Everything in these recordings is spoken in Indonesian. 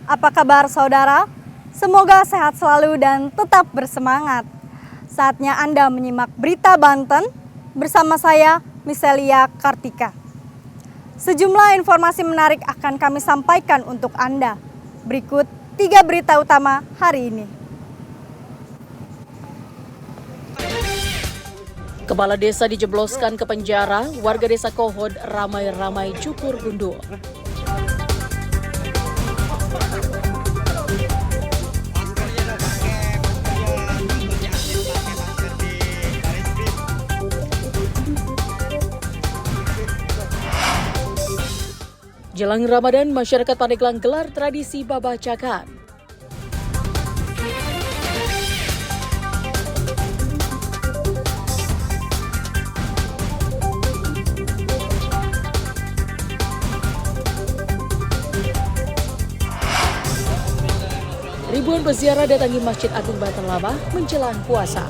Apa kabar saudara? Semoga sehat selalu dan tetap bersemangat. Saatnya Anda menyimak berita Banten bersama saya, Miselia Kartika. Sejumlah informasi menarik akan kami sampaikan untuk Anda. Berikut 3 berita utama hari ini. Kepala desa dijebloskan ke penjara, warga desa Kohod ramai-ramai cukur gundul. Jelang Ramadan, masyarakat Pandeglang gelar tradisi babacakan. Ribuan peziarah datangi Masjid Agung Banten Labah menjelang puasa.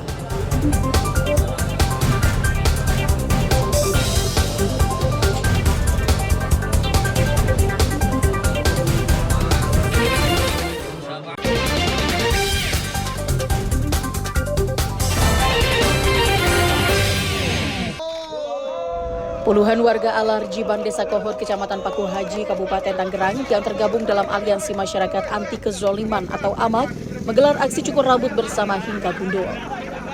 Puluhan warga Alarjiban Desa Kohod, Kecamatan Paku Haji, Kabupaten Tangerang yang tergabung dalam Aliansi Masyarakat Anti Kezoliman atau AMAK menggelar aksi cukur rambut bersama hingga gundul.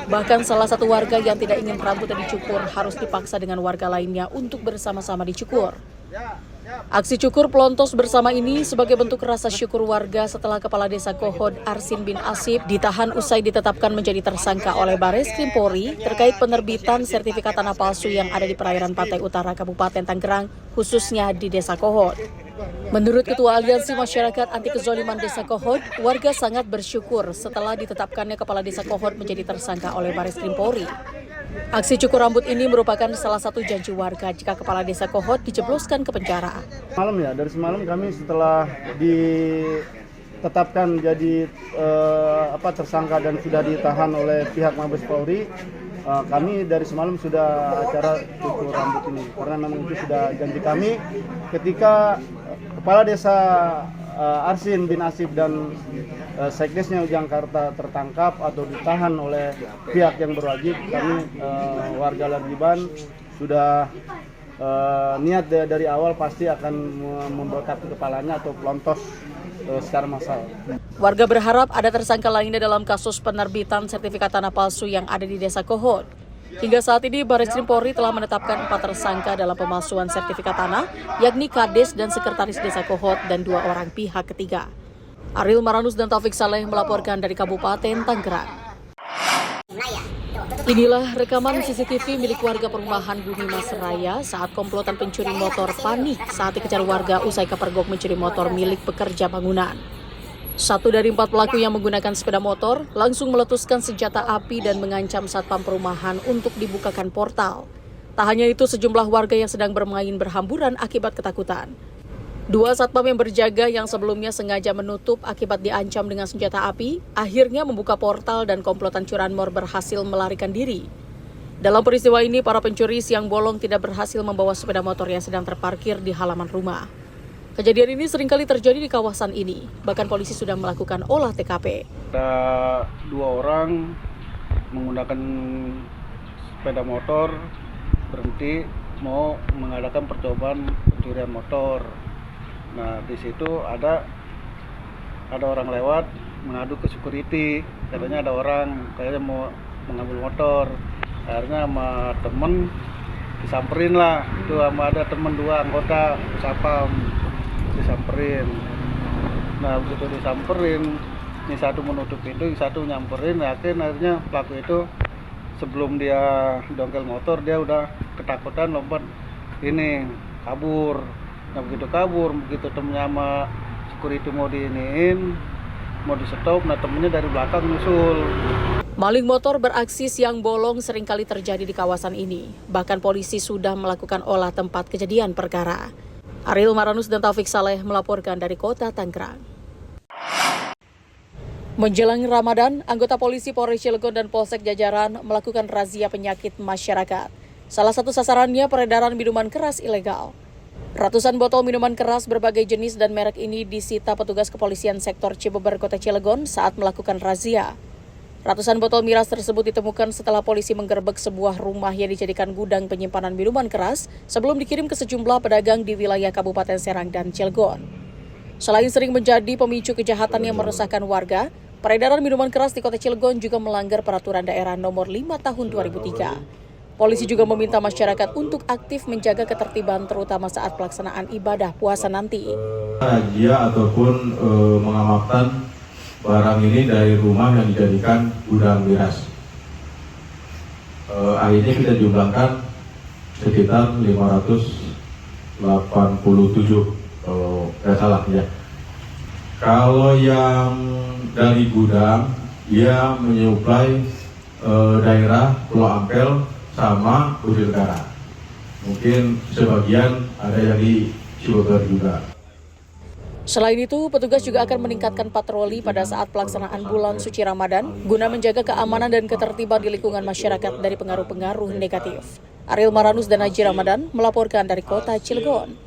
Bahkan salah satu warga yang tidak ingin rambutnya dicukur harus dipaksa dengan warga lainnya untuk bersama-sama dicukur. Aksi cukur pelontos bersama ini sebagai bentuk rasa syukur warga setelah Kepala Desa Kohod Arsin bin Asib ditahan usai ditetapkan menjadi tersangka oleh Bareskrim Polri terkait penerbitan sertifikat tanah palsu yang ada di perairan pantai utara Kabupaten Tangerang, khususnya di Desa Kohod. Menurut Ketua Aliansi Masyarakat Anti Kezoliman Desa Kohod, warga sangat bersyukur setelah ditetapkannya Kepala Desa Kohod menjadi tersangka oleh Bareskrim Polri. Aksi cukur rambut ini merupakan salah satu janji warga jika Kepala Desa Kohod dijebloskan ke penjara. Dari semalam kami setelah ditetapkan jadi tersangka dan sudah ditahan oleh pihak Mabes Polri, kami dari semalam sudah acara cukur rambut ini karena memang itu sudah janji kami ketika Kepala Desa Arsin bin Asib dan Sekdesnya Ujang Karta tertangkap atau ditahan oleh pihak yang berwajib. Kami warga Alarjiban sudah niat dari awal pasti akan membotak kepalanya atau pelontos secara massal. Warga berharap ada tersangka lainnya dalam kasus penerbitan sertifikat tanah palsu yang ada di Desa Kohod. Hingga saat ini, Bareskrim Polri telah menetapkan 4 tersangka dalam pemalsuan sertifikat tanah, yakni Kades dan Sekretaris Desa Kohod dan 2 orang pihak ketiga. Ariel Maranus dan Taufik Saleh melaporkan dari Kabupaten Tangerang. Inilah rekaman CCTV milik warga perumahan Bumi Mas Raya saat komplotan pencuri motor panik saat dikejar warga usai kepergok mencuri motor milik pekerja bangunan. 1 dari 4 pelaku yang menggunakan sepeda motor langsung meletuskan senjata api dan mengancam satpam perumahan untuk dibukakan portal. Tak hanya itu, sejumlah warga yang sedang bermain berhamburan akibat ketakutan. 2 satpam yang berjaga yang sebelumnya sengaja menutup akibat diancam dengan senjata api, akhirnya membuka portal dan komplotan curanmor berhasil melarikan diri. Dalam peristiwa ini, para pencuri siang bolong tidak berhasil membawa sepeda motor yang sedang terparkir di halaman rumah. Kejadian ini seringkali terjadi di kawasan ini, bahkan polisi sudah melakukan olah TKP. Ada 2 orang menggunakan sepeda motor berhenti mau mengadakan percobaan pencurian motor. Nah, di situ ada orang lewat mengadu ke security, katanya ada orang kayaknya mau mengambil motor. Akhirnya sama temen disamperin lah, itu sama ada temen 2 anggota satpam disamperin. Nah, begitu disamperin, ini satu menutup pintu, yang satu nyamperin. Akhirnya pelaku itu sebelum dia dongkel motor, dia udah ketakutan lompat ini kabur. Nah, begitu kabur, begitu temennya sama security mau diiniin, mau di stop, nah temennya dari belakang nyusul. Maling motor beraksi siang bolong seringkali terjadi di kawasan ini. Bahkan polisi sudah melakukan olah tempat kejadian perkara. Ariel Maranus dan Taufik Saleh melaporkan dari Kota Tangerang. Menjelang Ramadan, anggota polisi Polres Cilegon dan Polsek Jajaran melakukan razia penyakit masyarakat. Salah satu sasarannya peredaran minuman keras ilegal. Ratusan botol minuman keras berbagai jenis dan merek ini disita petugas kepolisian sektor Cibeber, Kota Cilegon saat melakukan razia. Ratusan botol miras tersebut ditemukan setelah polisi menggerebek sebuah rumah yang dijadikan gudang penyimpanan minuman keras sebelum dikirim ke sejumlah pedagang di wilayah Kabupaten Serang dan Cilegon. Selain sering menjadi pemicu kejahatan yang meresahkan warga, peredaran minuman keras di Kota Cilegon juga melanggar peraturan daerah nomor 5 tahun 2003. Polisi juga meminta masyarakat untuk aktif menjaga ketertiban terutama saat pelaksanaan ibadah puasa nanti. Razia ataupun mengamankan barang ini dari rumah yang dijadikan gudang miras. Akhirnya kita jumlahkan sekitar 587 kalau nggak salah ya. Kalau yang dari gudang dia menyuplai daerah Pulau Ampel sama Budi Negara. Mungkin sebagian ada yang di Cilegon juga. Selain itu, petugas juga akan meningkatkan patroli pada saat pelaksanaan bulan suci Ramadan guna menjaga keamanan dan ketertiban di lingkungan masyarakat dari pengaruh-pengaruh negatif. Ariel Maranus dan Haji Ramadan melaporkan dari Kota Cilegon.